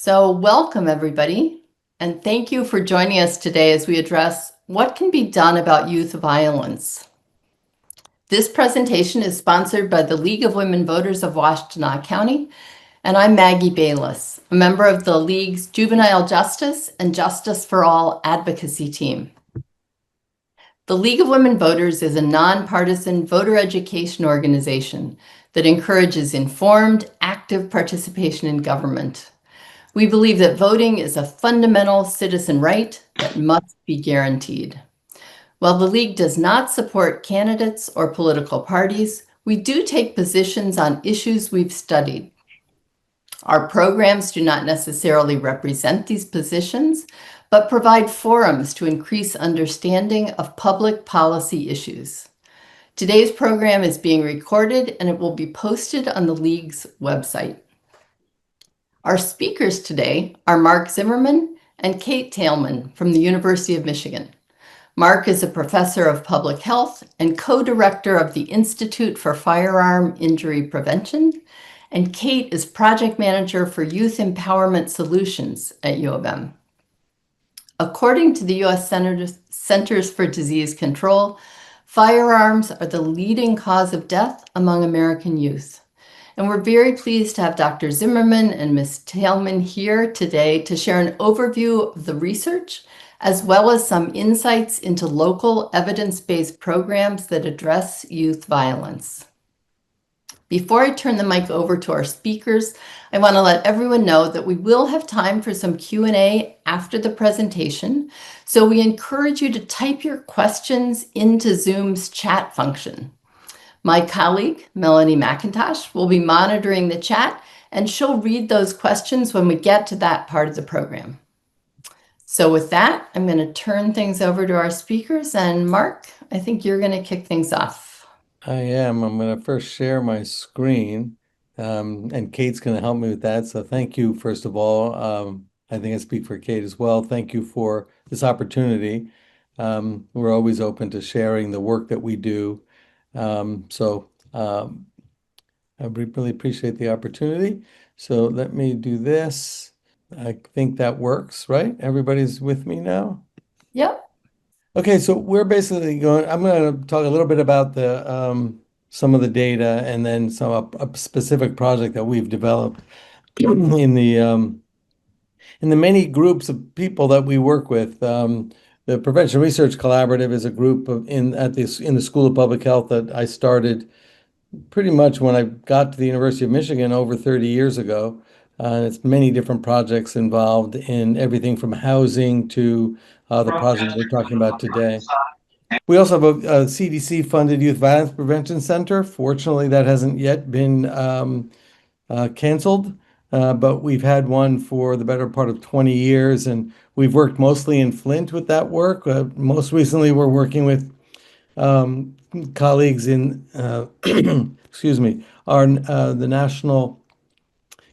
So welcome everybody, and thank you for joining us today as we address what can be done about youth violence. This presentation is sponsored by the League of Women Voters of Washtenaw County, and I'm Maggie Bayless, a member of the League's Juvenile Justice and Justice for All Advocacy Team. The League of Women Voters is a nonpartisan voter education organization that encourages informed, active participation in government. We believe that voting is a fundamental citizen right that must be guaranteed. While the League does not support candidates or political parties, we do take positions on issues we've studied. Our programs do not necessarily represent these positions, but provide forums to increase understanding of public policy issues. Today's program is being recorded and it will be posted on the League's website. Our speakers today are Marc Zimmerman and Kate Taelman from the University of Michigan. Marc is a professor of public health and co-director of the Institute for Firearm Injury Prevention, and Kate is project manager for Youth Empowerment Solutions at U of M. According to the U.S. Centers for Disease Control, firearms are the leading cause of death among American youth. And we're very pleased to have Dr. Zimmerman and Ms Taelman here today to share an overview of the research, as well as some insights into local evidence-based programs that address youth violence. Before I turn the mic over to our speakers, I want to let everyone know that we will have time for some Q&A after the presentation. So we encourage you to type your questions into Zoom's chat function. My colleague, Melanie McIntosh, will be monitoring the chat, and she'll read those questions when we get to that part of the program. So with that, I'm going to turn things over to our speakers. And Marc, I think you're going to kick things off. I am. I'm going to first share my screen, and Kate's going to help me with that. So thank you, first of all. I think I speak for Kate as well. Thank you for this opportunity. We're always open to sharing the work that we do. I really appreciate the opportunity. So let me do this. I think that works, right? Everybody's with me now? Yep. Okay, so we're basically I'm going to talk a little bit about the some of the data and then a specific project that we've developed in the many groups of people that we work with. The Prevention Research Collaborative is a group in the School of Public Health that I started pretty much when I got to the University of Michigan over 30 years ago. It's many different projects involved in everything from housing to the project we're talking about today. We also have a CDC-funded Youth Violence Prevention Center. Fortunately, that hasn't yet been canceled, but we've had one for the better part of 20 years, and we've worked mostly in Flint with that work. Most recently, we're working with colleagues in, excuse me, the national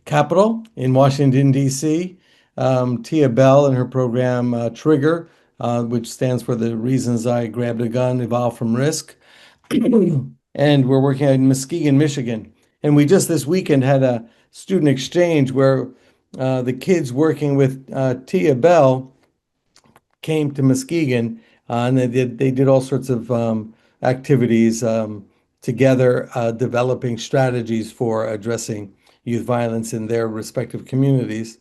capital in Washington, D.C., Tia Bell and her program Trigger, which stands for The Reasons I Grabbed a Gun, Evolved from Risk. And we're working in Muskegon, Michigan. And we just this weekend had a student exchange where the kids working with Tia Bell came to Muskegon, and they did all sorts of activities together, developing strategies for addressing youth violence in their respective communities.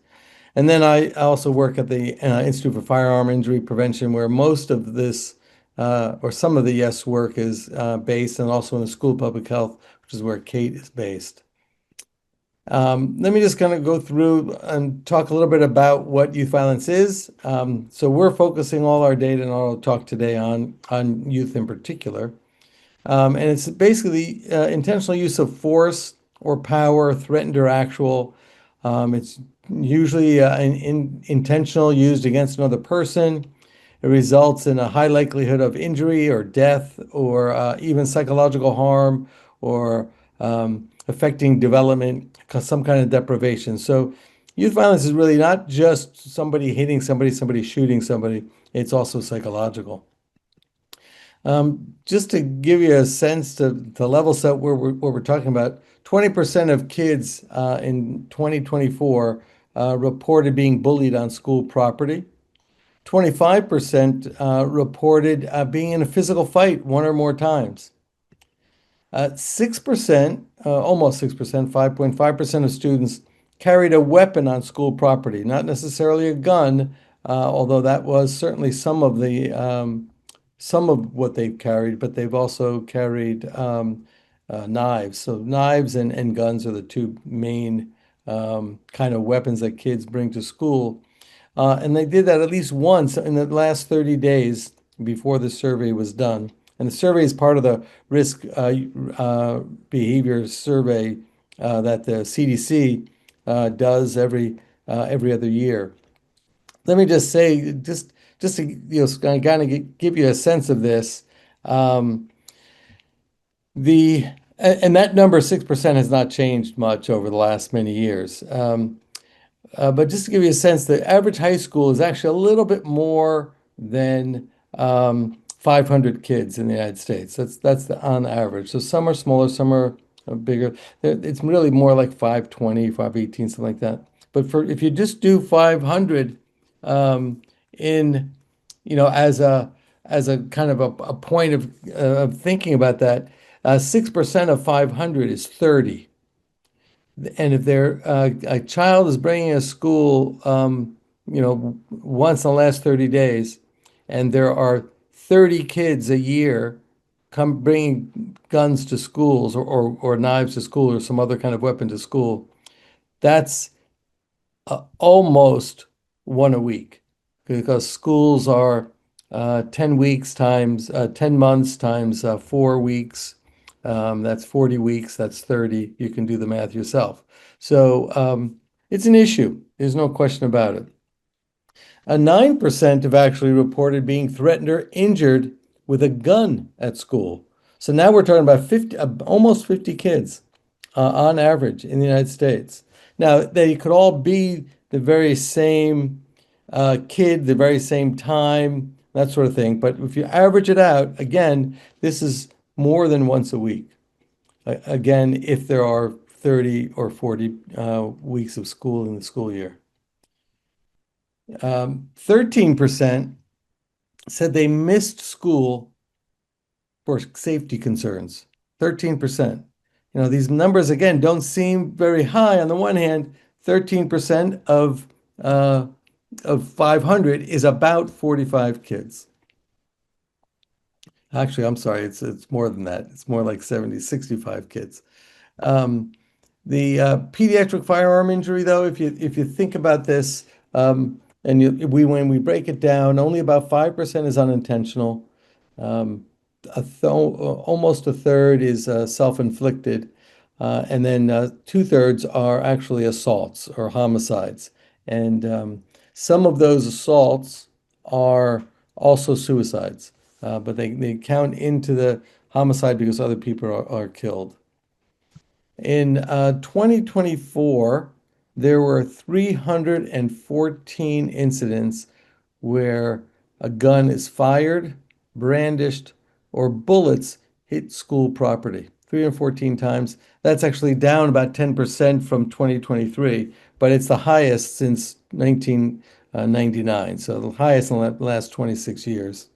And then I also work at the Institute for Firearm Injury Prevention, where most of this, or some of the YES work is based, and also in the School of Public Health, which is where Kate is based. Let me just kind of go through and talk a little bit about what youth violence is. So we're focusing all our data and our talk today on youth in particular. And it's basically intentional use of force or power, threatened or actual. It's usually intentional, used against another person. It results in a high likelihood of injury or death, or even psychological harm, or affecting development, some kind of deprivation. So youth violence is really not just somebody hitting somebody, somebody shooting somebody. It's also psychological. Just to give you a sense to level set what we're talking about, 20% of kids in 2024 reported being bullied on school property. 25% reported being in a physical fight one or more times. 6%, almost 6%, 5.5% of students carried a weapon on school property, not necessarily a gun, although that was certainly some of what they've carried, but they've also carried knives. So knives and guns are the two main kind of weapons that kids bring to school. And they did that at least once in the last 30 days before the survey was done. And the survey is part of the risk behavior survey that the CDC does every other year. Let me just say, just to kind of give you a sense of this, and that number 6% has not changed much over the last many years. But just to give you a sense, the average high school is actually a little bit more than 500 kids in the United States. That's on average. So some are smaller, some are bigger. It's really more like 520, 518, something like that. But if you just do 500 in, as a kind of a point of thinking about that, 6% of 500 is 30. And if a child is bringing a school, once in the last 30 days, and there are 30 kids a year come bringing guns to schools or knives to school or some other kind of weapon to school, that's almost one a week, because schools are 10 weeks times 10 months times 4 weeks. That's 40 weeks, that's 30. You can do the math yourself. So it's an issue. There's no question about it. 9% have actually reported being threatened or injured with a gun at school. So now we're talking about 50, almost 50 kids on average in the United States. Now, they could all be the very same kid, the very same time, that sort of thing. But if you average it out, again, this is more than once a week. Again, if there are 30 or 40 weeks of school in the school year. 13% said they missed school for safety concerns. 13%. These numbers, again, don't seem very high. On the one hand, 13% of 500 is about 45 kids. Actually, I'm sorry, it's more than that. It's more like 70, 65 kids. The pediatric firearm injury, though, if you think about this, and when we break it down, only about 5% is unintentional. Almost a third is self-inflicted, and then 2/3 are actually assaults or homicides. And some of those assaults are also suicides, but they count into the homicide because other people are killed. In 2024, there were 314 incidents where a gun is fired, brandished, or bullets hit school property. 314 times. That's actually down about 10% from 2023, but it's the highest since 1999. So the highest in the last 26 years.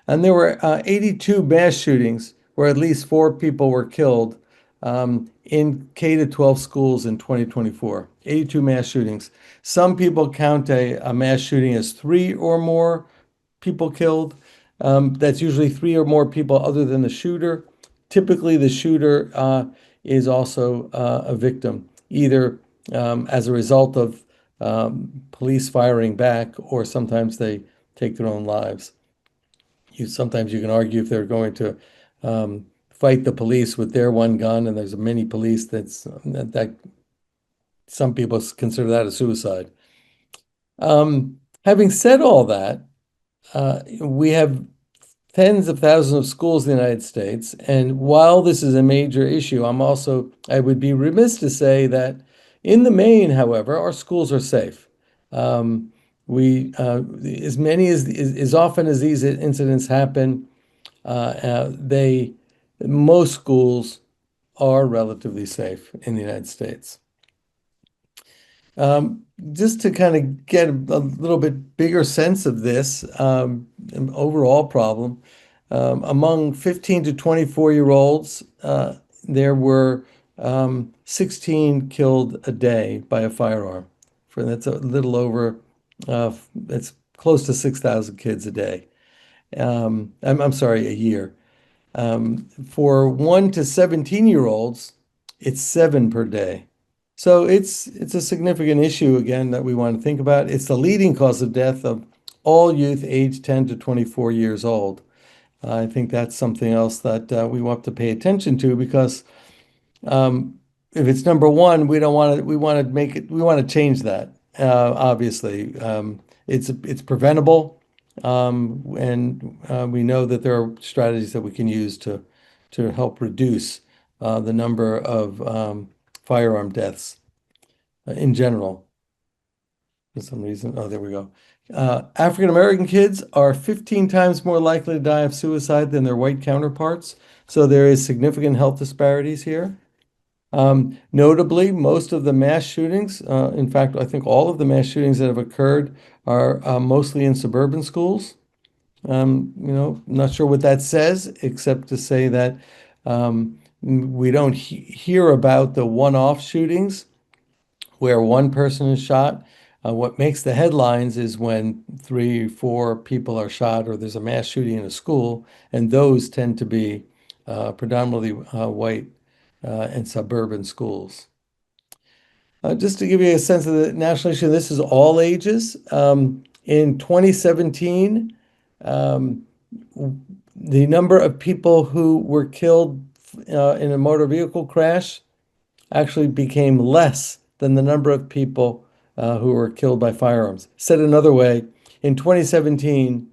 And there were 82 mass shootings where at least 4 people were killed in K-12 schools in 2024. 82 mass shootings. Some people count a mass shooting as 3 or more people killed. That's usually 3 or more people other than the shooter. Typically, the shooter is also a victim, either as a result of police firing back, or sometimes they take their own lives. Sometimes you can argue if they're going to fight the police with their one gun, and there's a mini police, that some people consider that a suicide. Having said all that, we have tens of thousands of schools in the United States, and while this is a major issue, I would be remiss to say that in the main, however, our schools are safe. As often as these incidents happen, most schools are relatively safe in the United States. Just to kind of get a little bit bigger sense of this an overall problem, among 15 to 24-year-olds, there were 16 killed a day by a firearm. That's a little over, it's close to 6,000 kids a day. I'm sorry, a year. For 1 to 17-year-olds, it's 7 per day. So it's a significant issue again that we want to think about. It's the leading cause of death of all youth aged 10 to 24 years old. I think that's something else that we want to pay attention to because if it's number one, we don't want to. We want to make it. We want to change that. Obviously, it's preventable, and we know that there are strategies that we can use to help reduce the number of firearm deaths in general. For some reason, oh, there we go. African American kids are 15 times more likely to die of suicide than their white counterparts. So there is significant health disparities here. Notably, most of the mass shootings, in fact, I think all of the mass shootings that have occurred are mostly in suburban schools. Not sure what that says, except to say that we don't hear about the one-off shootings where one person is shot. What makes the headlines is when 3, 4 people are shot or there's a mass shooting in a school, and those tend to be predominantly white and suburban schools. Just to give you a sense of the national issue, this is all ages. In 2017, the number of people who were killed in a motor vehicle crash actually became less than the number of people who were killed by firearms. Said another way, in 2017,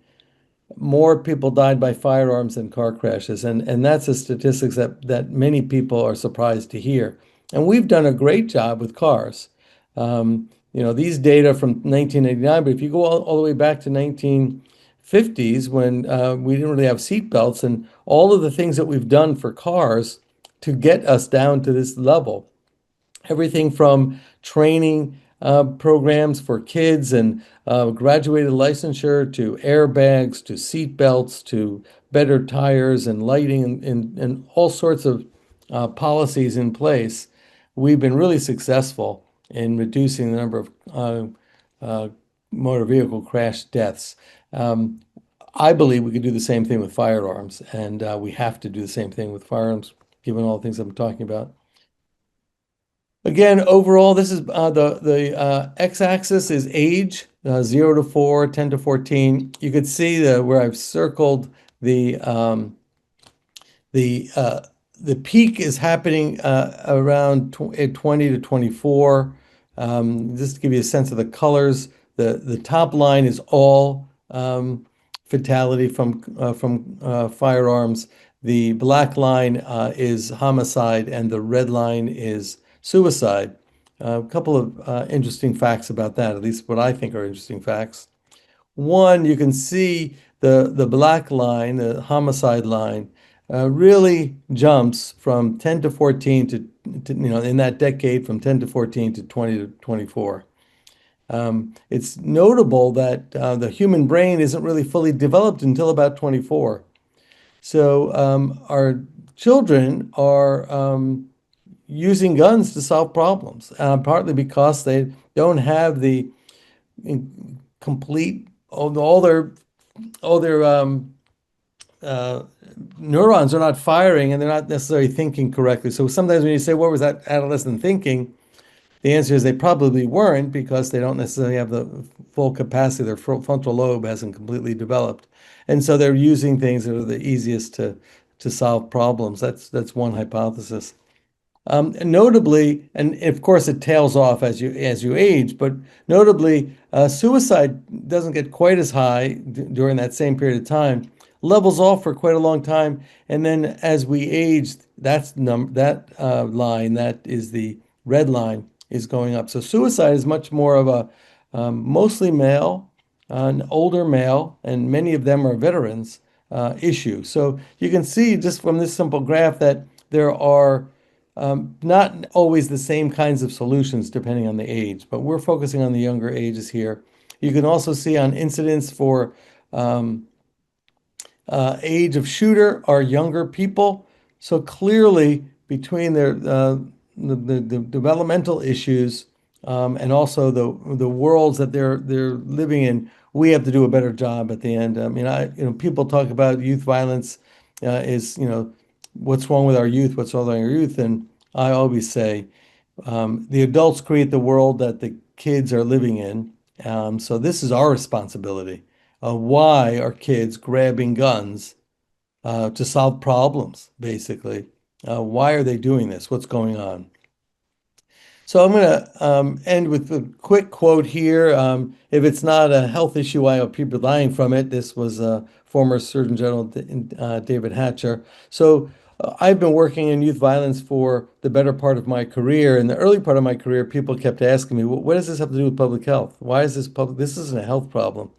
more people died by firearms than car crashes. And that's a statistics that many people are surprised to hear. And we've done a great job with cars. These data from 1989, but if you go all the way back to 1950s when we didn't really have seat belts and all of the things that we've done for cars to get us down to this level, everything from training programs for kids and graduated licensure to airbags to seat belts to better tires and lighting and all sorts of policies in place. We've been really successful in reducing the number of motor vehicle crash deaths. I believe we could do the same thing with firearms, and we have to do the same thing with firearms, given all the things I'm talking about. Again, overall, this is the x-axis is age, 0 to 4, 10 to 14. You could see where I've circled the peak is happening around 20 to 24. Just to give you a sense of the colors, the top line is all fatality from firearms. The black line is homicide, and the red line is suicide. A couple of interesting facts about that, at least what I think are interesting facts. One, you can see the black line, the homicide line, really jumps from 10 to 14 to in that decade from 10 to 14 to 20 to 24. It's notable that the human brain isn't really fully developed until about 24. So our children are using guns to solve problems, partly because they don't have the complete all their neurons are not firing and they're not necessarily thinking correctly. So sometimes when you say, what was that adolescent thinking? The answer is they probably weren't because they don't necessarily have the full capacity. Their frontal lobe hasn't completely developed. And so they're using things that are the easiest to solve problems. That's one hypothesis. Notably, and of course it tails off as you age, but notably, suicide doesn't get quite as high during that same period of time, levels off for quite a long time, and then as we age, that line, that is the red line, is going up. So suicide is much more of a mostly male, an older male, and many of them are veterans issue. So you can see just from this simple graph that there are not always the same kinds of solutions depending on the age, but we're focusing on the younger ages here. You can also see on incidents for um, age of shooter are younger people. So clearly, between the developmental issues and also the worlds that they're living in, we have to do a better job at the end. I mean, people talk about youth violence is what's wrong with our youth, what's wrong with our youth, and I always say the adults create the world that the kids are living in. So this is our responsibility. Why are kids grabbing guns to solve problems, basically? Why are they doing this? What's going on? So I'm going to end with a quick quote here. If it's not a health issue, I hope people dying from it. This was former Surgeon General David Hatcher. So I've been working in youth violence for the better part of my career. In the early part of my career, people kept asking me, what does this have to do with public health? Why is this public? This isn't a health problem.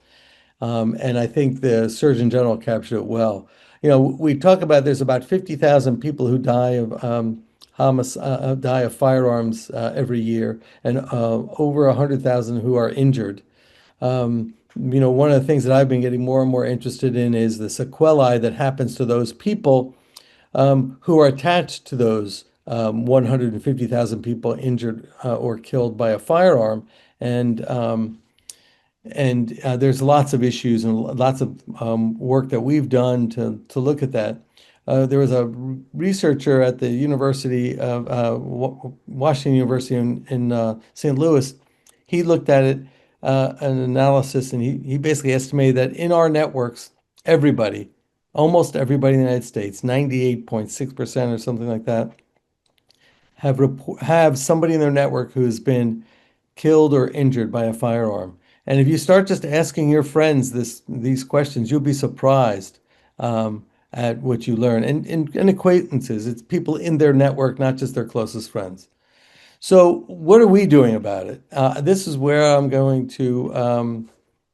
And I think the Surgeon General captured it well. We talk about there's about 50,000 people who die of die of firearms every year, and over 100,000 who are injured. One of the things that I've been getting more and more interested in is the sequelae that happens to those people who are attached to those 150,000 people injured or killed by a firearm. And there's lots of issues and lots of work that we've done to look at that. There was a researcher at the University of Washington University in St. Louis. He looked at it, an analysis, and he basically estimated that in our networks, everybody, almost everybody in the United States, 98.6% or something like that, have somebody in their network who's been killed or injured by a firearm. And if you start just asking your friends these questions, you'll be surprised at what you learn. And acquaintances, it's people in their network, not just their closest friends. So what are we doing about it? This is where I'm going to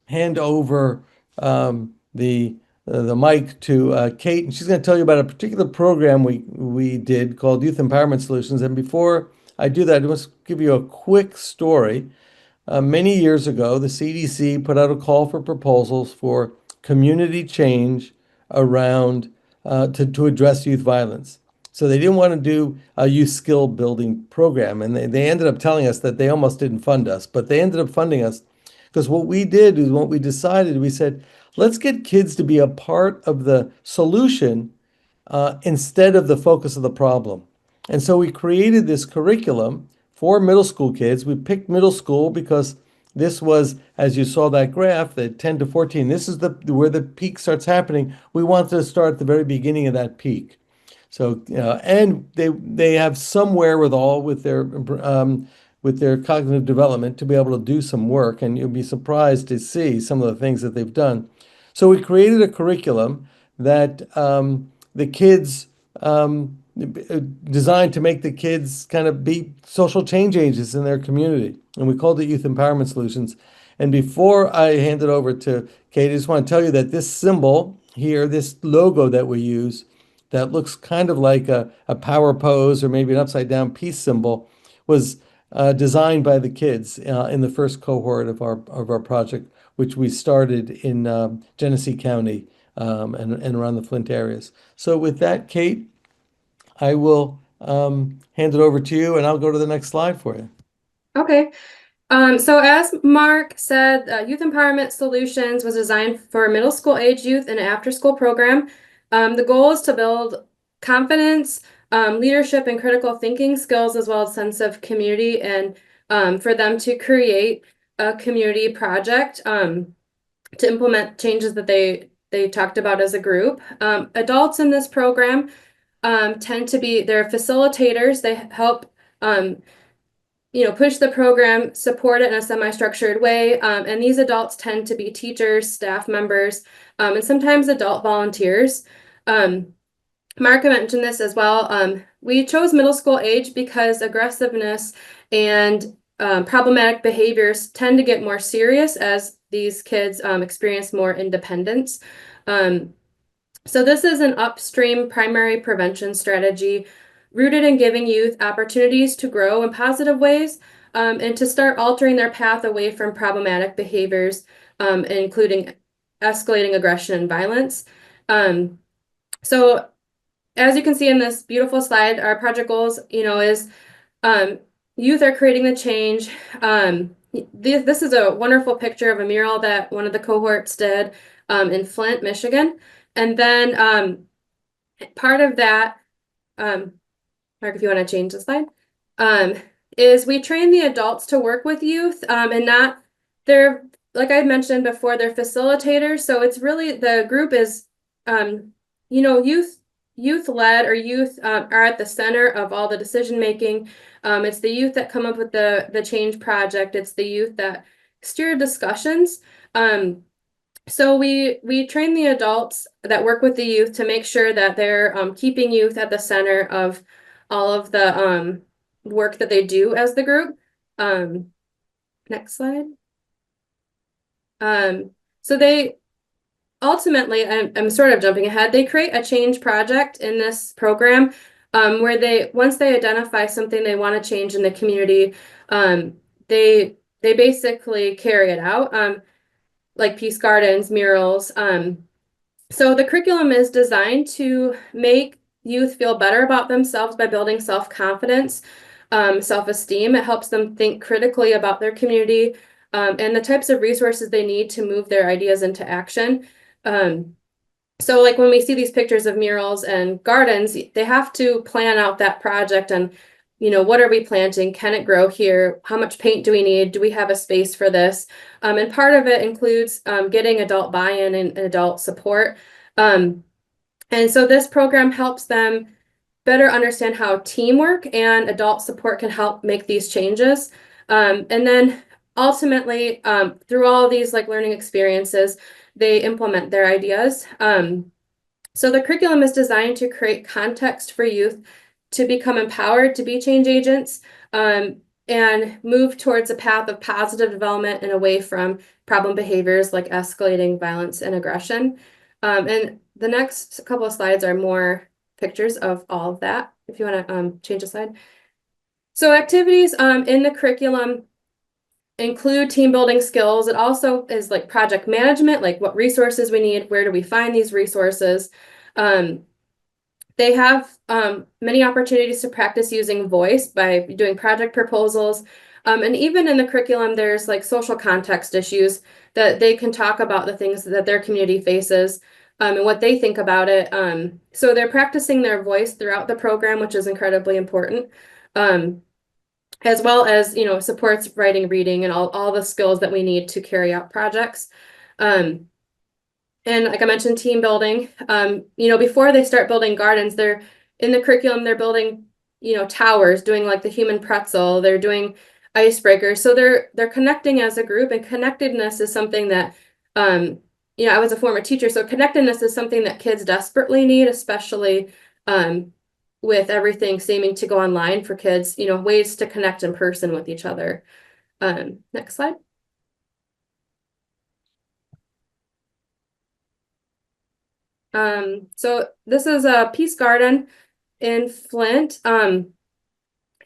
hand over the mic to Kate, and she's going to tell you about a particular program we did called Youth Empowerment Solutions. And before I do that, I must give you a quick story. Many years ago, the CDC put out a call for proposals for community change around to address youth violence. So they didn't want to do a youth skill building program, and they ended up telling us that they almost didn't fund us, but they ended up funding us because what we did is what we decided, we said, let's get kids to be a part of the solution instead of the focus of the problem. And so we created this curriculum for middle school kids. We picked middle school because this was, as you saw that graph, the 10 to 14. This is where the peak starts happening. We wanted to start at the very beginning of that peak. So, and they have some wherewithal with their cognitive development to be able to do some work, and you'll be surprised to see some of the things that they've done. So we created a curriculum that the kids designed to make the kids kind of be social change agents in their community, and we called it Youth Empowerment Solutions. And before I hand it over to Kate, I just want to tell you that this symbol here, this logo that we use, that looks kind of like a power pose or maybe an upside down peace symbol, was designed by the kids in the first cohort of our project, which we started in Genesee County and around the Flint areas. So with that, Kate, I will hand it over to you, and I'll go to the next slide for you. Okay. So as Mark said, Youth Empowerment Solutions was designed for middle school age youth and an after-school program. The goal is to build confidence, leadership, and critical thinking skills, as well as sense of community, and for them to create a community project to implement changes that they talked about as a group. Adults in this program tend to be, they're facilitators. They help push the program, support it in a semi-structured way. And these adults tend to be teachers, staff members, and sometimes adult volunteers. Mark mentioned this as well. We chose middle school age because aggressiveness and problematic behaviors tend to get more serious as these kids experience more independence. So this is an upstream primary prevention strategy rooted in giving youth opportunities to grow in positive ways, and to start altering their path away from problematic behaviors, including escalating aggression and violence. So as you can see in this beautiful slide, our project goals, is youth are creating the change. This is a wonderful picture of a mural that one of the cohorts did in Flint, Michigan. And then part of that, Mark, if you want to change the slide, is we train the adults to work with youth, and not, they're, like I mentioned before, they're facilitators. So it's really, the group is, youth-led, or youth are at the center of all the decision making. It's the youth that come up with the change project. It's the youth that steer discussions. So we train the adults that work with the youth to make sure that they're keeping youth at the center of all of the work that they do as the group. Next slide. So they ultimately, I'm sort of jumping ahead, they create a change project in this program, where once they identify something they want to change in the community, they basically carry it out, like peace gardens, murals. So the curriculum is designed to make youth feel better about themselves by building self-confidence, self-esteem. It helps them think critically about their community, and the types of resources they need to move their ideas into action. So like when we see these pictures of murals and gardens, they have to plan out that project and, what are we planting? Can it grow here? How much paint do we need? Do we have a space for this? And part of it includes getting adult buy-in and adult support. And so this program helps them better understand how teamwork and adult support can help make these changes. And then ultimately, through all of these learning experiences, they implement their ideas. So the curriculum is designed to create context for youth to become empowered to be change agents, and move towards a path of positive development and away from problem behaviors like escalating violence and aggression. And the next couple of slides are more pictures of all of that, if you want to change the slide. So activities in the curriculum include team building skills. It also is like project management, like what resources we need, where do we find these resources. They have many opportunities to practice using voice by doing project proposals. And even in the curriculum, there's social context issues that they can talk about, the things that their community faces, and what they think about it. So they're practicing their voice throughout the program, which is incredibly important. As well as, supports writing, reading, and all the skills that we need to carry out projects. And like I mentioned, team building, before they start building gardens, they're in the curriculum, they're building, towers, doing the human pretzel, they're doing icebreakers. So they're connecting as a group, and connectedness is something that, I was a former teacher, so connectedness is something that kids desperately need, especially with everything seeming to go online for kids, ways to connect in person with each other. Next slide. So this is a peace garden in Flint.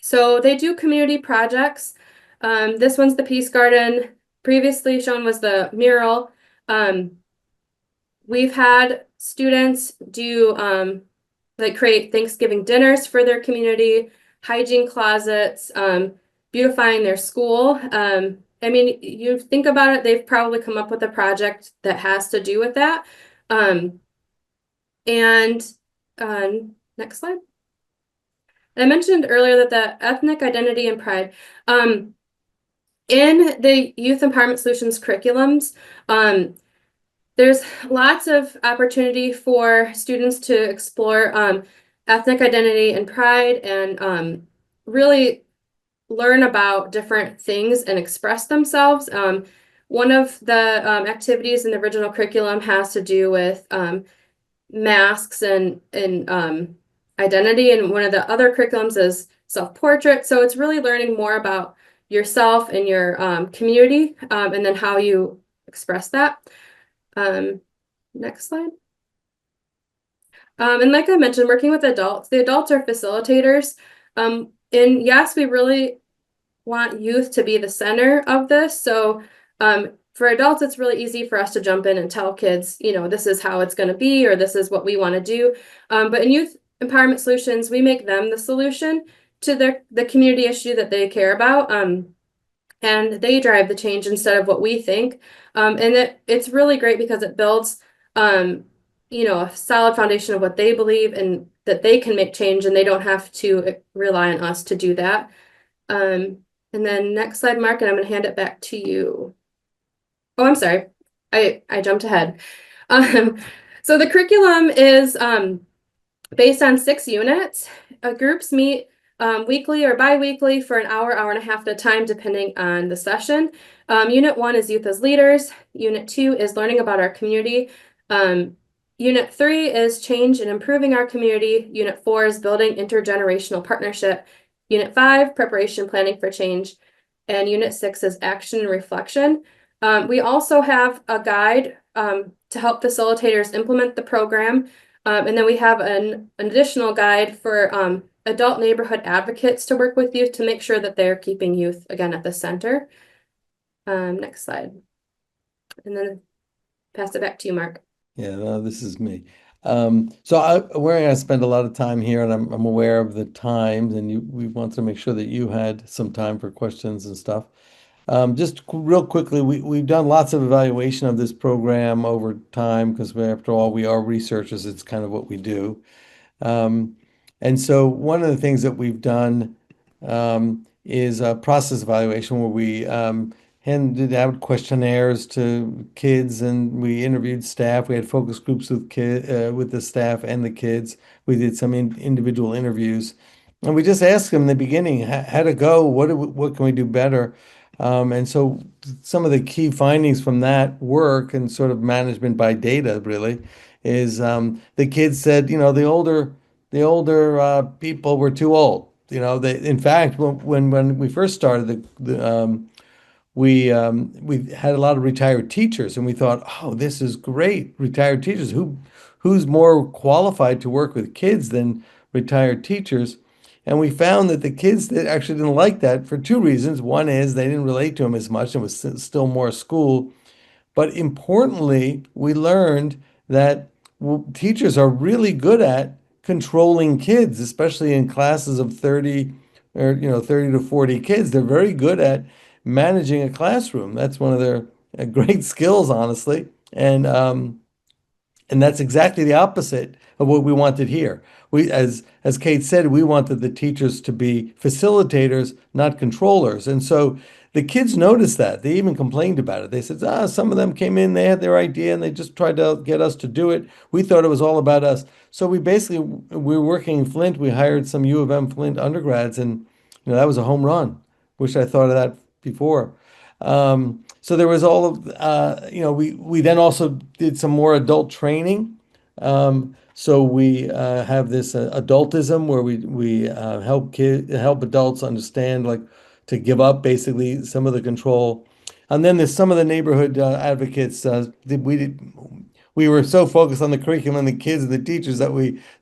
So they do community projects. This one's the peace garden. Previously shown was the mural. We've had students do create Thanksgiving dinners for their community, hygiene closets, beautifying their school. I mean, you think about it, they've probably come up with a project that has to do with that. Next slide. I mentioned earlier that the ethnic identity and pride, in the Youth Empowerment Solutions curriculums, there's lots of opportunity for students to explore ethnic identity and pride, and really learn about different things and express themselves. One of the activities in the original curriculum has to do with masks and identity, and one of the other curriculums is self-portrait. So it's really learning more about yourself and your community, and then how you express that. Next slide. And like I mentioned, working with adults, the adults are facilitators. And yes, we really want youth to be the center of this. So for adults, it's really easy for us to jump in and tell kids, this is how it's going to be, or this is what we want to do. But in youth empowerment solutions, we make them the solution to the community issue that they care about. And they drive the change instead of what we think. And it's really great because it builds, a solid foundation of what they believe and that they can make change and they don't have to rely on us to do that. And then next slide, Mark, and I'm going to hand it back to you. Oh, I'm sorry. I jumped ahead. So the curriculum is based on 6 units. Groups meet weekly or bi-weekly for an hour, hour and a half at a time, depending on the session. Unit 1 is Youth as Leaders. Unit 2 is Learning about our community. Unit 3 is Change and Improving our community. Unit 4 is Building Intergenerational Partnership. Unit 5, Preparation, Planning for Change. And Unit 6 is Action and Reflection. We also have a guide to help facilitators implement the program. And then we have an additional guide for adult neighborhood advocates to work with youth to make sure that they're keeping youth, again, at the center. Next slide. And then pass it back to you, Mark. Yeah, no, this is me. So we're going to spend a lot of time here, and I'm aware of the times, and we wanted to make sure that you had some time for questions and stuff. Just real quickly, we've done lots of evaluation of this program over time because after all, we are researchers. It's kind of what we do. And so one of the things that we've done is a process evaluation where we handed out questionnaires to kids and we interviewed staff. We had focus groups with with the staff and the kids. We did some individual interviews, and we just asked them in the beginning, how'd it go? What can we do better? And so some of the key findings from that work and sort of management by data really is the kids said, the older people were too old. In fact, when we first started we had a lot of retired teachers, and we thought, oh, this is great, retired teachers. Who's more qualified to work with kids than retired teachers? And we found that the kids that actually didn't like that for 2 reasons. One is they didn't relate to them as much, and it was still more school. But importantly, we learned that teachers are really good at controlling kids, especially in classes of 30 or 30 to 40 kids. They're very good at managing a classroom. That's one of their great skills, honestly. And that's exactly the opposite of what we wanted here. As Kate said, we wanted the teachers to be facilitators, not controllers. And so the kids noticed that. They even complained about it. They said, some of them came in, they had their idea, and they just tried to get us to do it. We thought it was all about us. So we were working in Flint. We hired some U of M Flint undergrads, and that was a home run. Wish I thought of that before. So there was all of, we then also did some more adult training. So we have this adultism where we help adults understand, like, to give up basically some of the control. And then there's some of the neighborhood advocates. We were so focused on the curriculum, and the kids and the teachers that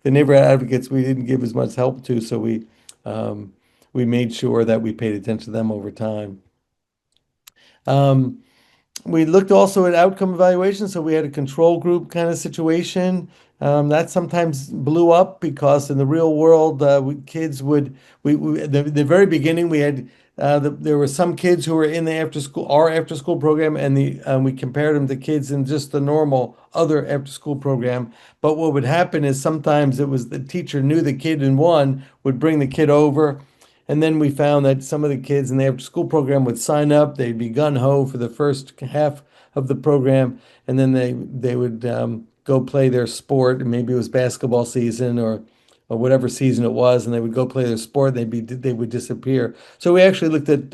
the neighborhood advocates, we didn't give as much help to. So we made sure that we paid attention to them over time. We looked also at outcome evaluation. So we had a control group kind of situation. That sometimes blew up because in the real world, kids would, the very beginning, we had, there were some kids who were in the our after school program, and we compared them to kids in just the normal other after school program. But what would happen is sometimes it was the teacher knew the kid in one, would bring the kid over. And then we found that some of the kids in the after school program would sign up. They'd be gung-ho for the first half of the program, and then they would go play their sport. And maybe it was basketball season or whatever season it was, and they would go play their sport. They would disappear. So we actually looked at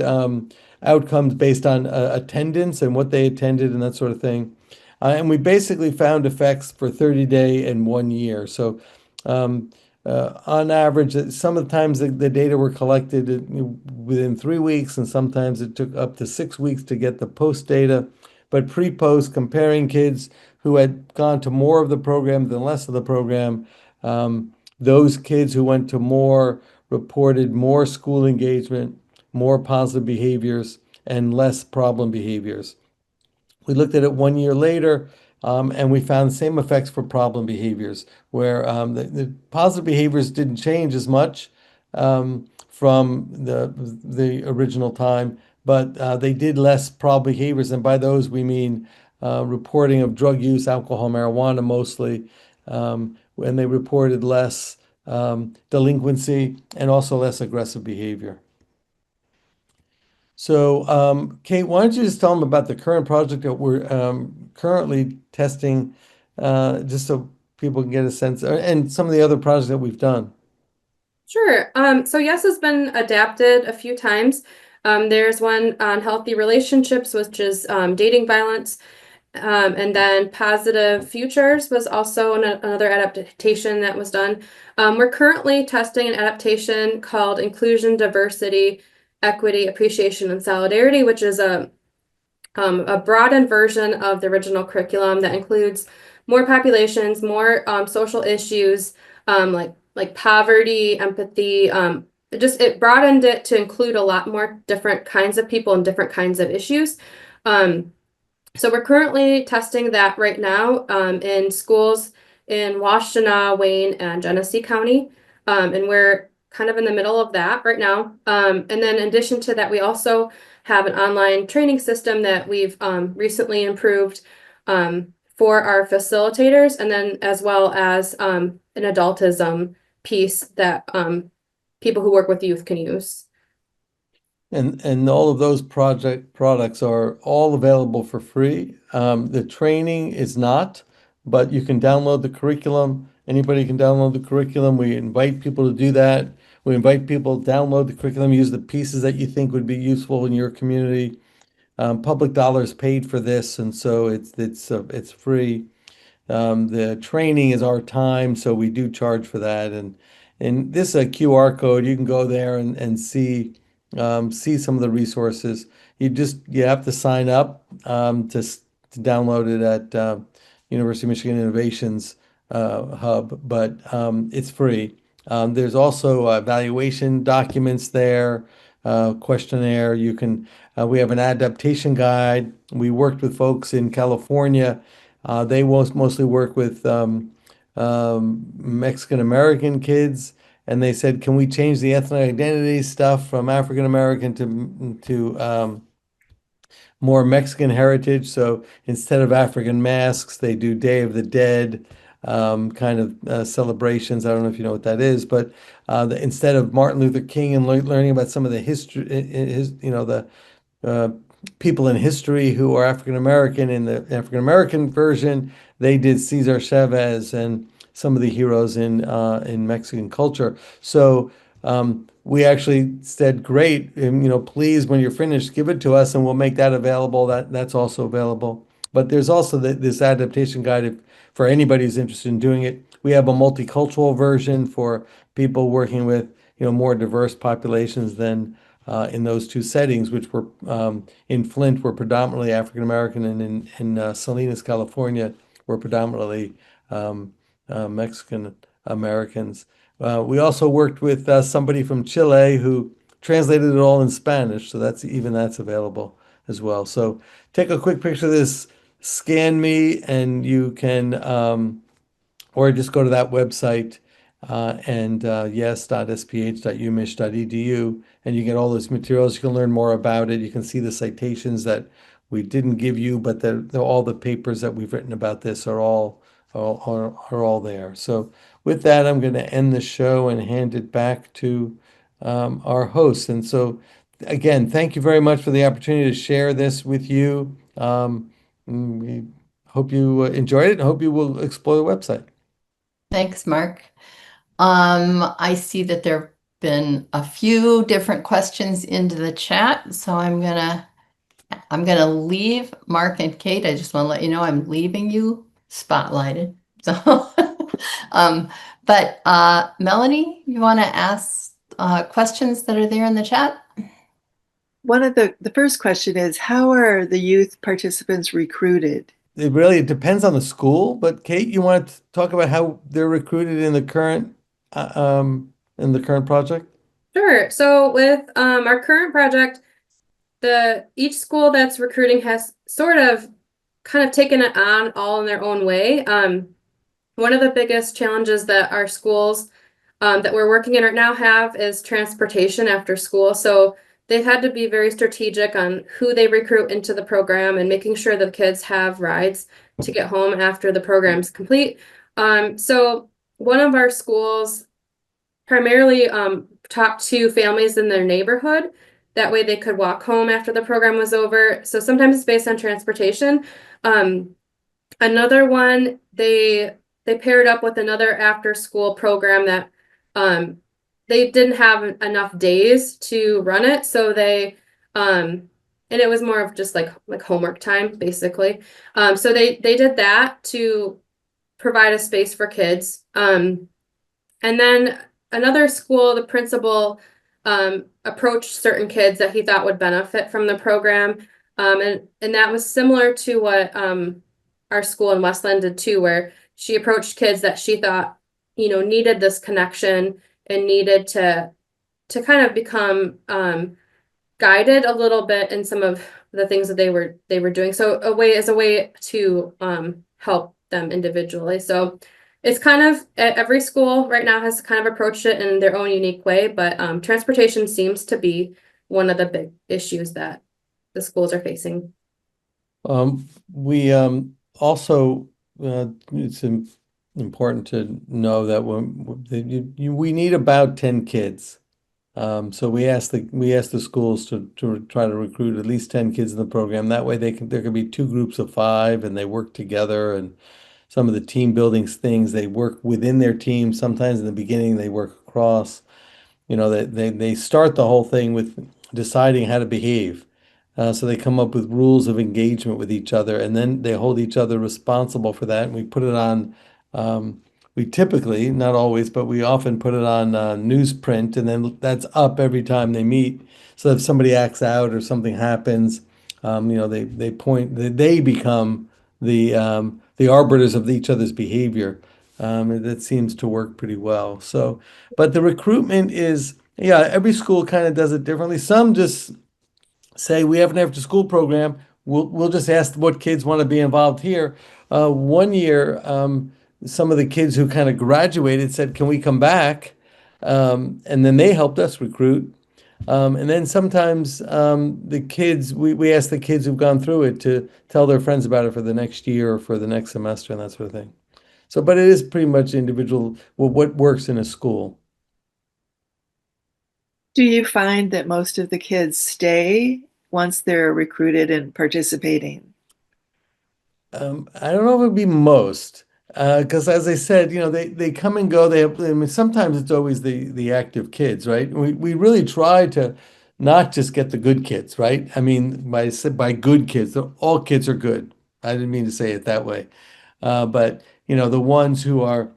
outcomes based on attendance and what they attended and that sort of thing. And we basically found effects for 30-day and 1 year. So on average, some of the times the data were collected within 3 weeks, and sometimes it took up to 6 weeks to get the post data. But pre-post, comparing kids who had gone to more of the program than less of the program, Those kids who went to more reported more school engagement, more positive behaviors, and less problem behaviors. We looked at it 1 year later, and we found the same effects for problem behaviors, where the positive behaviors didn't change as much from the original time, but they did less problem behaviors, and by those we mean reporting of drug use, alcohol, marijuana mostly, and they reported less delinquency and also less aggressive behavior. So, Kate, why don't you just tell them about the current project that we're currently testing, just so people can get a sense, and some of the other projects that we've done. Sure. So Yes has been adapted a few times. There's one on healthy relationships, which is dating violence. And then Positive Futures was also another adaptation that was done. We're currently testing an adaptation called Inclusion, Diversity, Equity, Appreciation, and Solidarity, which is a broadened version of the original curriculum that includes more populations, more social issues, like poverty, empathy. It broadened it to include a lot more different kinds of people and different kinds of issues. So we're currently testing that right now in schools in Washtenaw, Wayne, and Genesee County. And we're kind of in the middle of that right now. And then in addition to that, we also have an online training system that we've recently improved for our facilitators, and then as well as an adultism piece that people who work with youth can use. And all of those products are all available for free. The training is not, but you can download the curriculum. Anybody can download the curriculum. We invite people to do that. We invite people to download the curriculum, use the pieces that you think would be useful in your community. Public dollars paid for this, and so it's free. The training is our time, so we do charge for that. And this is a QR code. You can go there and see some of the resources. You have to sign up to download it at University of Michigan Innovations Hub, but it's free. There's also evaluation documents there, questionnaire. We have an adaptation guide. We worked with folks in California. They mostly work with Mexican American kids, and they said, "Can we change the ethnic identity stuff from African American to more Mexican heritage?" So instead of African masks, they do Day of the Dead kind of celebrations. I don't know if you know what that is, but instead of Martin Luther King and learning about some of the history, the people in history who are African American in the African American version, they did Cesar Chavez and some of the heroes in Mexican culture. So we actually said, "Great, please, when you're finished, give it to us, and we'll make that available." That's also available. But there's also this adaptation guide for anybody who's interested in doing it. We have a multicultural version for people working with more diverse populations than in those two settings, which were in Flint were predominantly African American, and in Salinas, California, were predominantly Mexican Americans. We also worked with somebody from Chile who translated it all in Spanish, so that's available as well. So take a quick picture of this, scan me, and you can, or just go to that website and yes.sph.umich.edu, and you get all those materials. You can learn more about it. You can see the citations that we didn't give you, but all the papers that we've written about this are all there. So with that, I'm going to end the show and hand it back to our host. And so again, thank you very much for the opportunity to share this with you. We hope you enjoyed it and hope you will explore the website. Thanks, Mark. I see that there have been a few different questions into the chat, so I'm gonna leave Mark and Kate. I just want to let you know I'm leaving you spotlighted. So, but Melanie, you want to ask questions that are there in the chat? One of the first question is, how are the youth participants recruited? it depends on the school. But Kate, you want to talk about how they're recruited in the current project? Sure. So with our current project, each school that's recruiting has sort of kind of taken it on all in their own way. One of the biggest challenges that our schools that we're working in right now have is transportation after school. So they've had to be very strategic on who they recruit into the program and making sure the kids have rides to get home after the program's complete. So one of our schools primarily talked to families in their neighborhood. That way they could walk home after the program was over. So sometimes it's based on transportation. Another one, they paired up with another after school program that they didn't have enough days to run it. So and it was more of just like homework time, basically. So they did that to provide a space for kids. And then another school, the principal approached certain kids that he thought would benefit from the program. And that was similar to what our school in Westland did too, where she approached kids that she thought, needed this connection and needed to kind of become guided a little bit in some of the things that they were doing. So a way to help them individually. So it's kind of every school right now has kind of approached it in their own unique way, but transportation seems to be one of the big issues that the schools are facing. We also it's important to know that we need about 10 kids. So we asked the schools to try to recruit at least 10 kids in the program. That way there can be two groups of 5 and they work together, and some of the team building things, they work within their team. Sometimes in the beginning they work across. They start the whole thing with deciding how to behave. So they come up with rules of engagement with each other, and then they hold each other responsible for that. And we put it on, we typically, not always, but we often put it on newsprint, and then that's up every time they meet. So if somebody acts out or something happens, they become the arbiters of each other's behavior. That seems to work pretty well. So, but the recruitment is, yeah, every school kind of does it differently. Some just say we have an after school program. We'll just ask what kids want to be involved here. One year, some of the kids who kind of graduated said, "Can we come back?" And then they helped us recruit. And then sometimes the kids, we ask the kids who've gone through it to tell their friends about it for the next year or for the next semester and that sort of thing. So, but it is pretty much individual, well, what works in a school. Do you find that most of the kids stay once they're recruited and participating? I don't know if it'd be most, because as I said, they come and go. I mean, sometimes it's always the active kids, right? We really try to not just get the good kids, right? I mean, by good kids, all kids are good. I didn't mean to say it that way. But the ones who are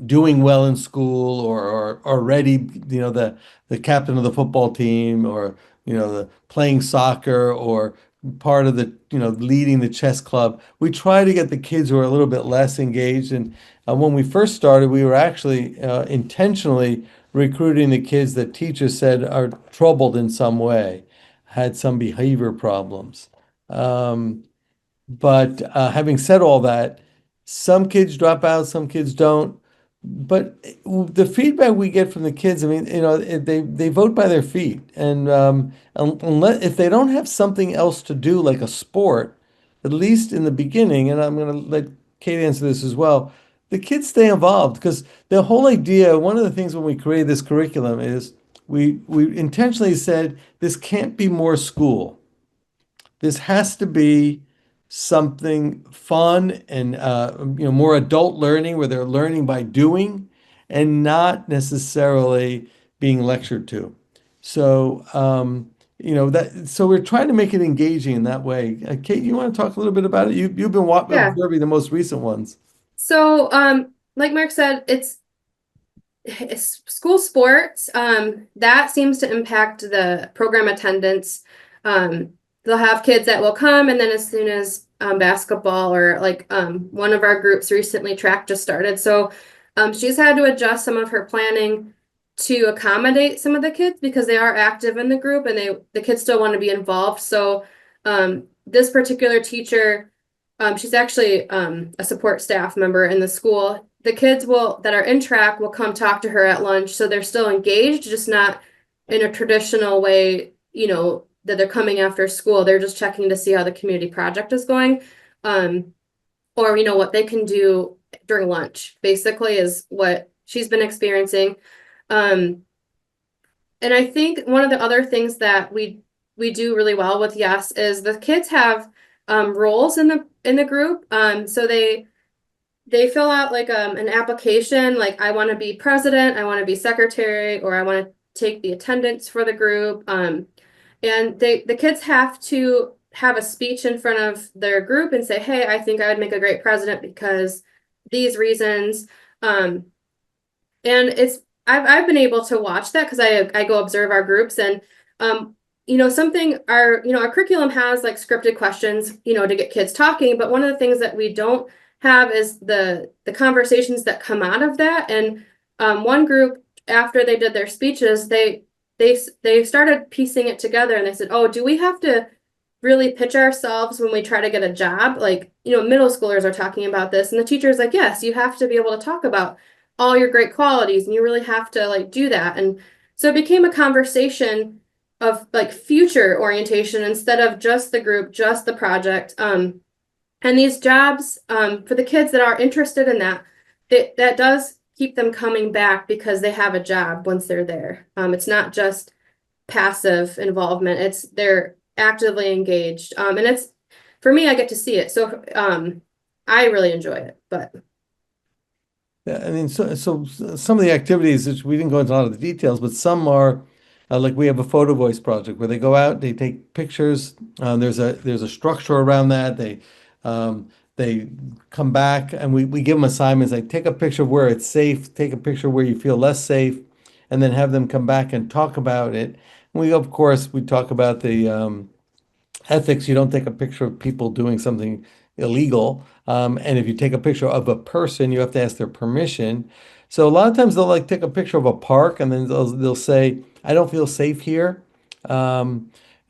doing well in school or already, the captain of the football team, or, the playing soccer, or part of the, leading the chess club. We try to get the kids who are a little bit less engaged. And when we first started, we were actually intentionally recruiting the kids that teachers said are troubled in some way, had some behavior problems. But having said all that, some kids drop out, some kids don't. But the feedback we get from the kids, I mean, they vote by their feet, and unless if they don't have something else to do, like a sport, at least in the beginning, and I'm going to let Kate answer this as well, the kids stay involved, because the whole idea, one of the things when we created this curriculum is we intentionally said this can't be more school. This has to be something fun and more adult learning, where they're learning by doing and not necessarily being lectured to. So so we're trying to make it engaging in that way. Kate, you want to talk a little bit about it? You've been observing the most recent ones. So like Mark said, it's school sports. That seems to impact the program attendance. They'll have kids that will come, and then as soon as basketball, or like one of our groups recently, track just started. So she's had to adjust some of her planning to accommodate some of the kids because they are active in the group and the kids still want to be involved. So this particular teacher, she's actually a support staff member in the school. The kids that are in track will come talk to her at lunch, so they're still engaged, just not in a traditional way, that they're coming after school. They're just checking to see how the community project is going, or what they can do during lunch, basically, is what she's been experiencing. And I think one of the other things that we do really well with Yes is the kids have roles in the group. So they fill out like an application, like I want to be president, I want to be secretary, or I want to take the attendance for the group. And the kids have to have a speech in front of their group and say, hey, I think I would make a great president because these reasons. And I've been able to watch that because I go observe our groups, and something our curriculum has like scripted questions, to get kids talking, but one of the things that we don't have is the conversations that come out of that. And one group, after they did their speeches, they started piecing it together, and they said, oh, do we have to really pitch ourselves when we try to get a job? Like, middle schoolers are talking about this, and the teacher's like, yes, you have to be able to talk about all your great qualities, and you really have to like do that. And so it became a conversation of like future orientation instead of just the group, just the project. And these jobs, for the kids that are interested in that does keep them coming back because they have a job once they're there. It's not just passive involvement, they're actively engaged. And it's, for me, I get to see it. So I really enjoy it, but. Yeah, I mean, so some of the activities, which we didn't go into a lot of the details, but some are like we have a photo voice project where they go out, they take pictures. There's a structure around that. They come back, and we give them assignments like take a picture of where it's safe, take a picture where you feel less safe, and then have them come back and talk about it. And we talk about the ethics. You don't take a picture of people doing something illegal. And if you take a picture of a person, you have to ask their permission. So a lot of times they'll like take a picture of a park, and then they'll say, I don't feel safe here.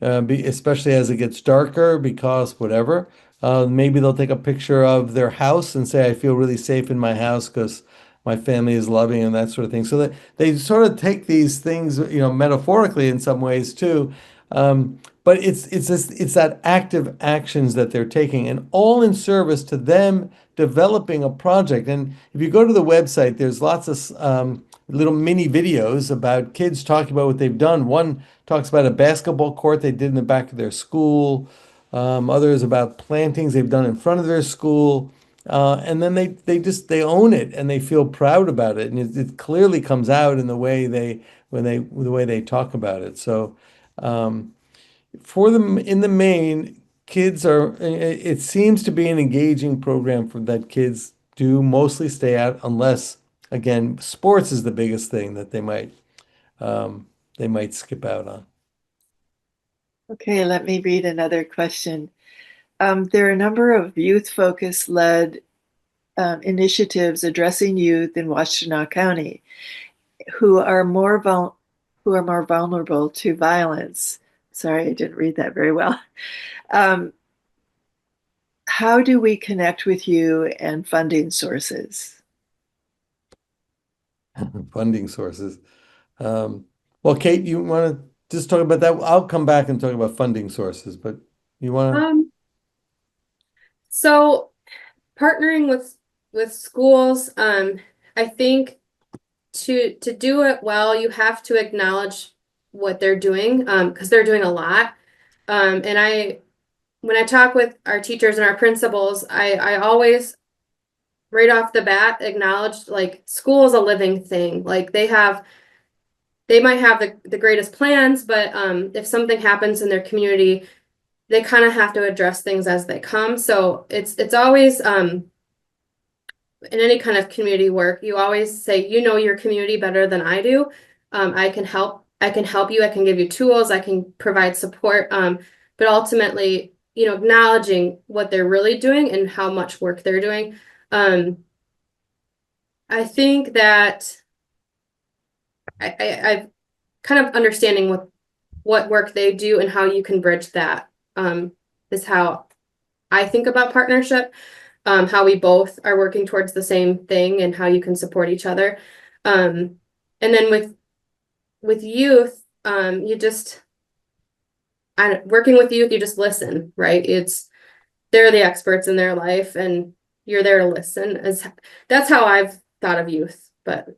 Especially as it gets darker because whatever. Maybe they'll take a picture of their house and say, I feel really safe in my house because my family is loving and that sort of thing. So that they sort of take these things, metaphorically in some ways too. But it's that active actions that they're taking, and all in service to them developing a project. And if you go to the website, there's lots of little mini videos about kids talking about what they've done. One talks about a basketball court they did in the back of their school. Others about plantings they've done in front of their school. And then they own it and they feel proud about it, and it clearly comes out in the way they talk about it. So for them in the main, it seems to be an engaging program for that kids do mostly stay out, unless again sports is the biggest thing that they might skip out on. Okay, let me read another question. There are a number of youth-focused led initiatives addressing youth in Washtenaw County who are more vulnerable to violence. Sorry, I didn't read that very well. How do we connect with you and funding sources? Funding sources. Well, Kate, you want to just talk about that? I'll come back and talk about funding sources, but you want to? So partnering with schools, I think to do it well, you have to acknowledge what they're doing, because they're doing a lot. And when I talk with our teachers and our principals, I always, right off the bat, acknowledge like school is a living thing. Like they might have the greatest plans, but if something happens in their community, they kind of have to address things as they come. So it's always in any kind of community work, you always say, your community better than I do. I can help you, I can give you tools, I can provide support. But ultimately, acknowledging what they're really doing and how much work they're doing. I think that I've kind of understanding what work they do and how you can bridge that is how I think about partnership, how we both are working towards the same thing and how you can support each other. And then with youth, working with youth, you just listen, right? They're the experts in their life and you're there to listen. That's how I've thought of youth, but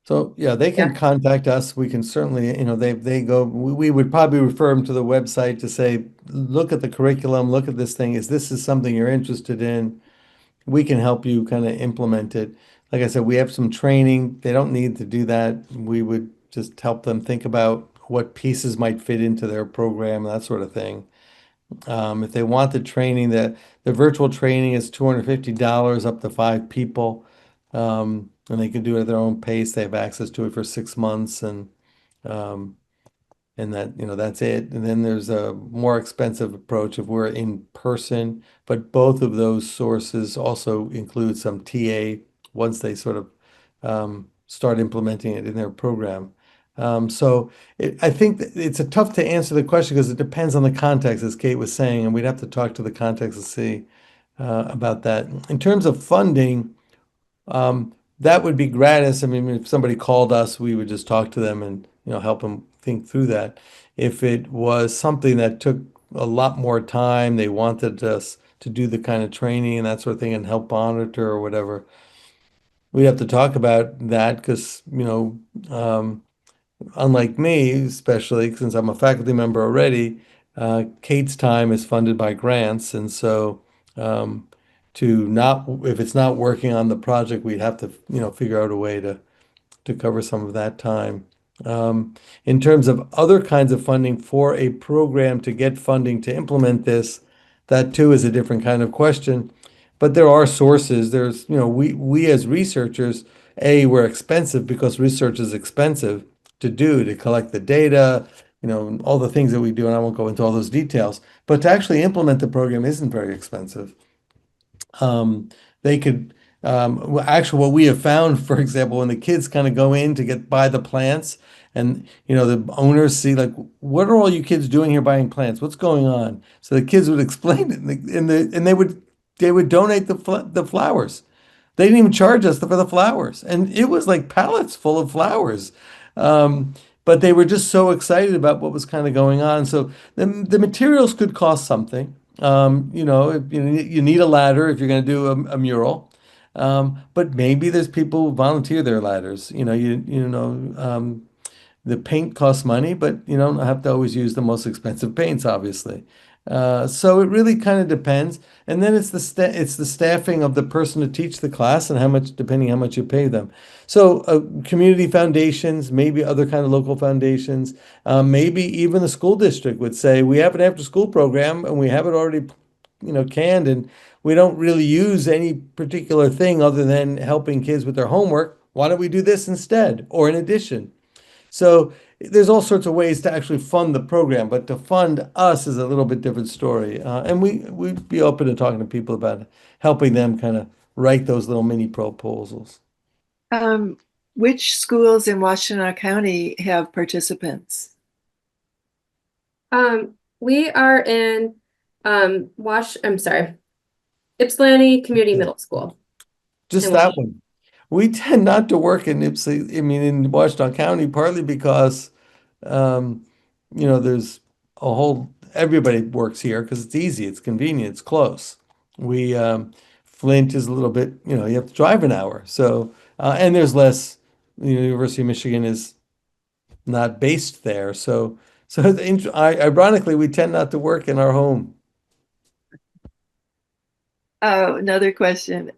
So yeah, they can Yeah. contact us. We can certainly, they go, we would probably refer them to the website to say, look at the curriculum, look at this thing. This is something you're interested in? We can help you kind of implement it. Like I said, we have some training. They don't need to do that. We would just help them think about what pieces might fit into their program, that sort of thing. If they want the training, the virtual training is $250 up to 5 people. And they can do it at their own pace. They have access to it for 6 months um, and that's it. And then there's a more expensive approach if we're in person, but both of those sources also include some TA once they sort of start implementing it in their program. I think that it's a tough to answer the question because it depends on the context, as Kate was saying, and we'd have to talk to the context to see about that. In terms of funding, that would be gratis. I mean, if somebody called us, we would just talk to them and, help them think through that. If it was something that took a lot more time, they wanted us to do the kind of training and that sort of thing and help monitor or whatever, we'd have to talk about that because, unlike me, especially since I'm a faculty member already, Kate's time is funded by grants, and so if it's not working on the project, we'd have to, figure out a way to cover some of that time. In terms of other kinds of funding for a program to get funding to implement this, that too is a different kind of question. But there are sources. There's, we as researchers, we're expensive because research is expensive to do, to collect the data, all the things that we do, and I won't go into all those details. But to actually implement the program isn't very expensive. They could actually what we have found, for example, when the kids kind of go in to buy the plants, and the owners see like, what are all you kids doing here buying plants? What's going on? So the kids would explain it, and they would donate the flowers. They didn't even charge us for the flowers, and it was like pallets full of flowers. But they were just so excited about what was kind of going on. So the materials could cost something. You need a ladder if you're going to do a mural. But maybe there's people who volunteer their ladders. The paint costs money, but you don't have to always use the most expensive paints, obviously. So it really kind of depends. And then it's the staffing of the person to teach the class and depending how much you pay them. So community foundations, maybe other kind of local foundations, maybe even the school district would say, we have an after-school program and we have it already, canned, and we don't really use any particular thing other than helping kids with their homework. Why don't we do this instead or in addition? So there's all sorts of ways to actually fund the program, but to fund us is a little bit different story. And we'd be open to talking to people about helping them kind of write those little mini proposals. Which schools in Washtenaw County have participants? We are in Ypsilanti Community Middle School. Just In that Washtenaw. one. We tend not to work in in Washtenaw County, partly because, there's everybody works here because it's easy, it's convenient, it's close. Flint is a little bit, you have to drive an hour. So, and there's less, the University of Michigan is not based there. So ironically, we tend not to work in our home. Oh, another question.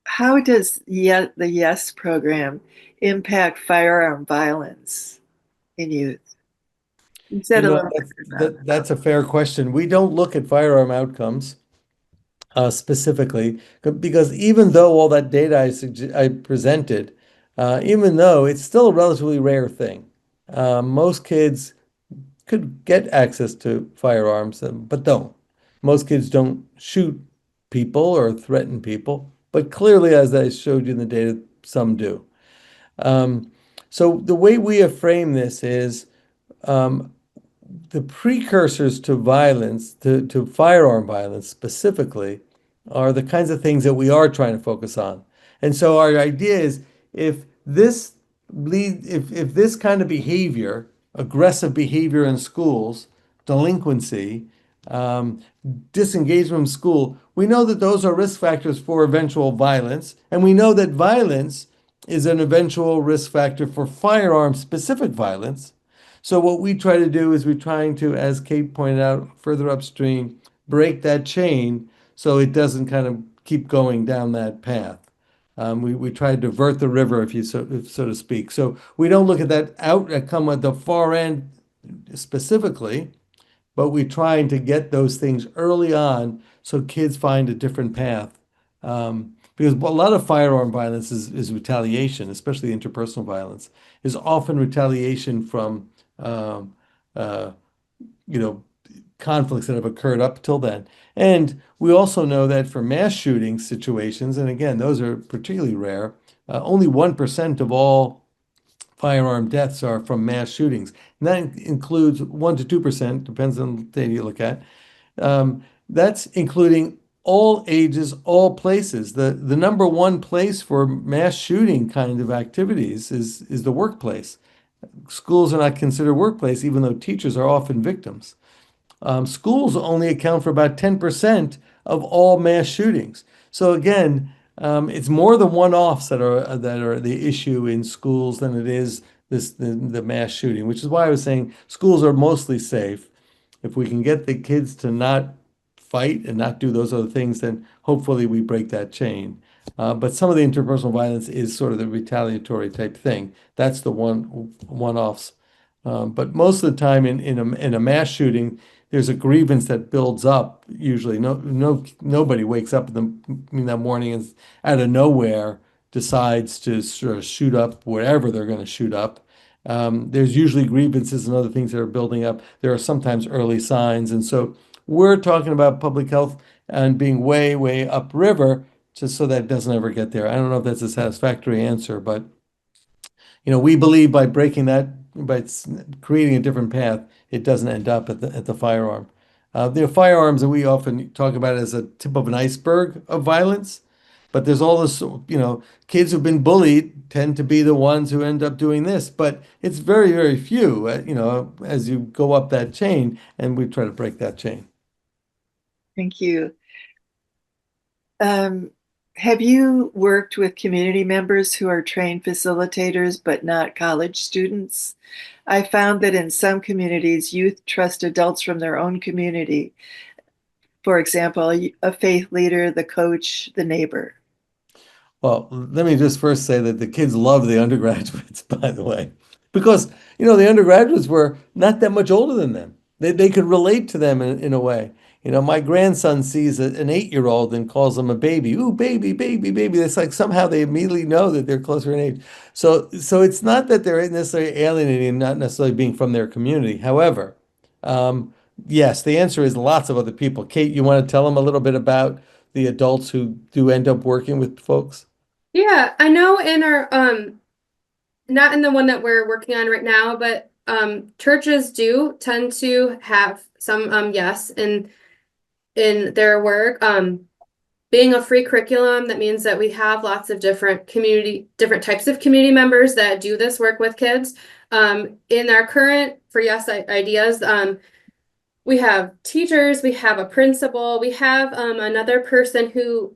How does the YES program impact firearm violence in youth? You said a little bit about That's a fair question. We don't look at firearm outcomes specifically because even though all that data I presented, even though it's still a relatively rare thing, most kids could get access to firearms, but don't. Most kids don't shoot people or threaten people, but clearly, as I showed you in the data, some do. So the way we have framed this is the precursors to violence, to firearm violence specifically, are the kinds of things that we are trying to focus on. And so our idea is if this if this kind of behavior, aggressive behavior in schools, delinquency, disengagement from school, we know that those are risk factors for eventual violence, and we know that violence is an eventual risk factor for firearm specific violence. So what we try to do is we're trying to, as Kate pointed out further upstream, break that chain so it doesn't kind of keep going down that path. We try to divert the river, if so to speak. So we don't look at that outcome at the far end specifically, but we're trying to get those things early on so kids find a different path. Because a lot of firearm violence is retaliation, especially interpersonal violence, is often retaliation from conflicts that have occurred up till then. And we also know that for mass shooting situations, and again, those are particularly rare, only 1% of all firearm deaths are from mass shootings. And that includes 1 to 2%, depends on the data you look at. That's including all ages, all places. The number one place for mass shooting kind of activities is the workplace. Schools are not considered workplace, even though teachers are often victims. Schools only account for about 10% of all mass shootings. So again, it's more the one-offs that are the issue in schools than it is the mass shooting, which is why I was saying schools are mostly safe. If we can get the kids to not fight and not do those other things, then hopefully we break that chain. But some of the interpersonal violence is sort of the retaliatory type thing. That's the one-offs. But most of the time in a mass shooting, there's a grievance that builds up. Usually, nobody wakes up in that morning and out of nowhere decides to sort of shoot up wherever they're going to shoot up. There's usually grievances and other things that are building up. There are sometimes early signs, and so we're talking about public health and being way, way upriver, just so that it doesn't ever get there. I don't know if that's a satisfactory answer, but we believe by breaking that, by creating a different path, it doesn't end up at the firearm. The firearms that we often talk about as a tip of an iceberg of violence, but there's all this, kids who've been bullied tend to be the ones who end up doing this, but it's very, very few, as you go up that chain, and we try to break that chain. Thank you. Have you worked with community members who are trained facilitators but not college students? I found that in some communities, youth trust adults from their own community. For example, a faith leader, the coach, the neighbor. Well, let me just first say that the kids love the undergraduates, by the way, because, the undergraduates were not that much older than them. They could relate to them in a way. My grandson sees an 8-year-old and calls them a baby. Ooh, baby, baby, baby. It's like somehow they immediately know that they're closer in age. So it's not that they're necessarily alienating, not necessarily being from their community. However, yes, the answer is lots of other people. Kate, you want to tell them a little bit about the adults who do end up working with folks? Yeah, I know in our not in the one that we're working on right now, but churches do tend to have some yes in their work. Being a free curriculum, that means that we have lots of different types of community members that do this work with kids. In our current for yes ideas, we have teachers, we have a principal, we have another person who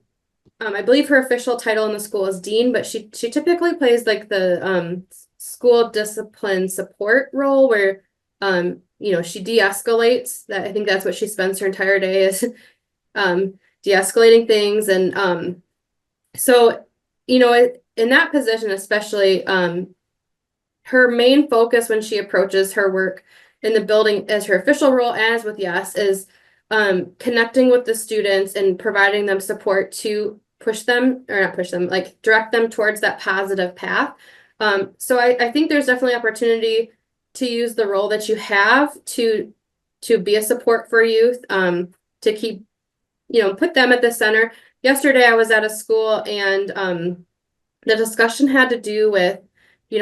I believe her official title in the school is dean, but she typically plays like the school discipline support role where she de-escalates. That I think that's what she spends her entire day is de-escalating things. And so in that position especially, her main focus when she approaches her work in the building as her official role as with yes is connecting with the students and providing them support to direct them towards that positive path. So I think there's definitely opportunity to use the role that you have to be a support for youth, to keep, put them at the center. Yesterday I was at a school, and the discussion had to do with,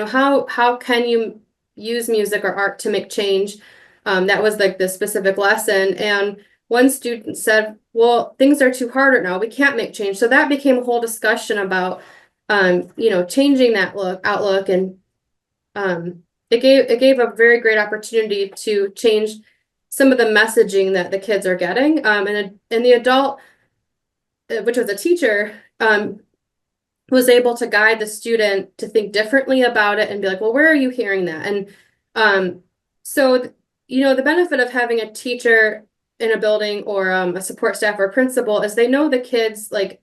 how can you use music or art to make change? That was like the specific lesson. And one student said, well, things are too hard right now. We can't make change. So that became a whole discussion about, changing that outlook. And it gave a very great opportunity to change some of the messaging that the kids are getting. And the adult, which was a teacher, was able to guide the student to think differently about it and be like, well, where are you hearing that? And so, the benefit of having a teacher in a building, or a support staff or a principal, is they know the kids, like,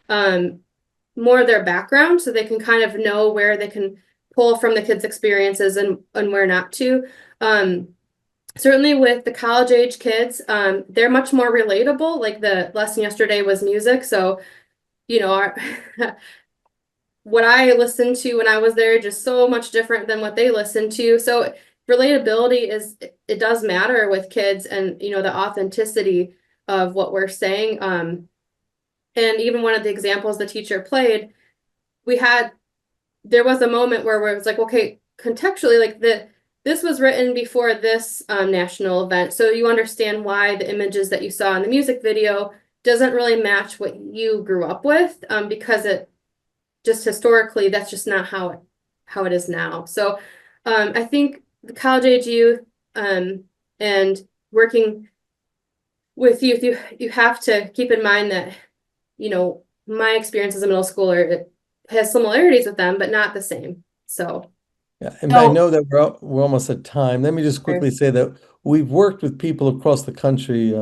more of their background, so they can kind of know where they can pull from the kids' experiences and where not to. Certainly with the college age kids, they're much more relatable. Like the lesson yesterday was music. So, what I listened to when I was there, just so much different than what they listened to. So relatability it does matter with kids, and, the authenticity of what we're saying. And even one of the examples the teacher played, there was a moment where it was like, okay, contextually, like this was written before this national event. So you understand why the images that you saw in the music video doesn't really match what you grew up with, because it just historically, that's just not how it is now. So I think the college age youth, and working with youth, you have to keep in mind that, my experience as a middle schooler, it has similarities with them, but not the same. So Yeah, and I know that we're almost at time. Let me just quickly say that we've worked with people across the country,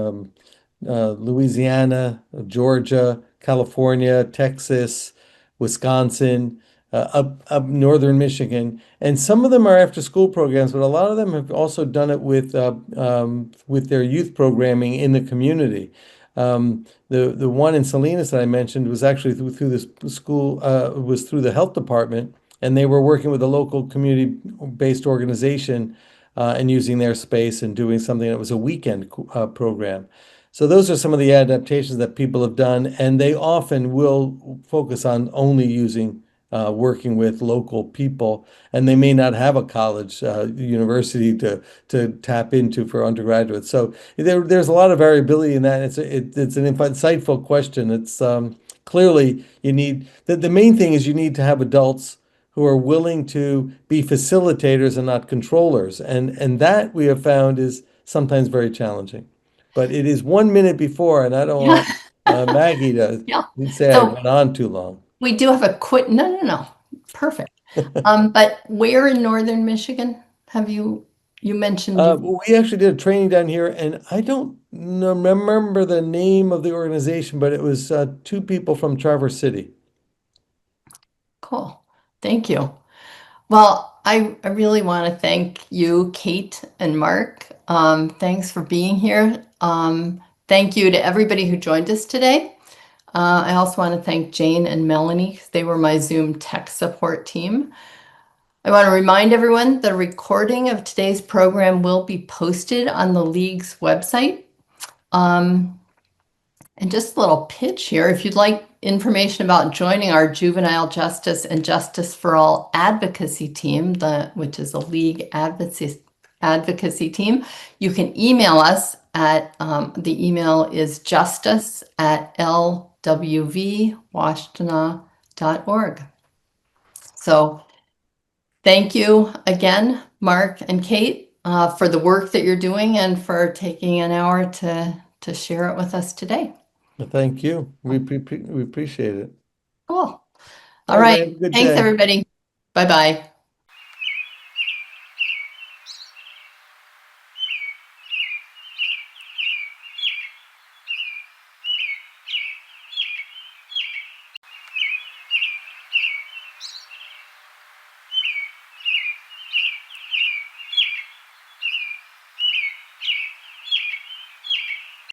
Louisiana, Georgia, California, Texas, Wisconsin, up northern Michigan, and some of them are after school programs, but a lot of them have also done it with their youth programming in the community. The one in Salinas that I mentioned was actually through the school, was through the health department, and they were working with a local community-based organization, and using their space and doing something that was a weekend program. So those are some of the adaptations that people have done, and they often will focus on only working with local people, and they may not have a college, university to tap into for undergraduates. So there's a lot of variability in that. It's an insightful question. It's clearly you need the main thing is you need to have adults who are willing to be facilitators and not controllers, and that we have found is sometimes very challenging. But it is 1 minute before, and I don't want Maggie to say I went on too long. We do have a quick, no, perfect. But where in northern Michigan have you mentioned? We actually did a training down here, and I don't remember the name of the organization, but it was 2 people from Traverse City. Cool. Thank you. Well, I really want to thank you, Kate and Mark. Thanks for being here. Thank you to everybody who joined us today. I also want to thank Jane and Melanie. They were my Zoom tech support team. I want to remind everyone the recording of today's program will be posted on the League's website. And just a little pitch here, if you'd like information about joining our Juvenile Justice and Justice for All Advocacy Team, which is a League advocacy team, you can email us at, the email is justice@lwvwashtenaw.org. So thank you again, Mark and Kate, for the work that you're doing and for taking an hour to share it with us today. Thank you. We appreciate it. Cool. All right. Have a good Thanks, day. everybody. Bye-bye.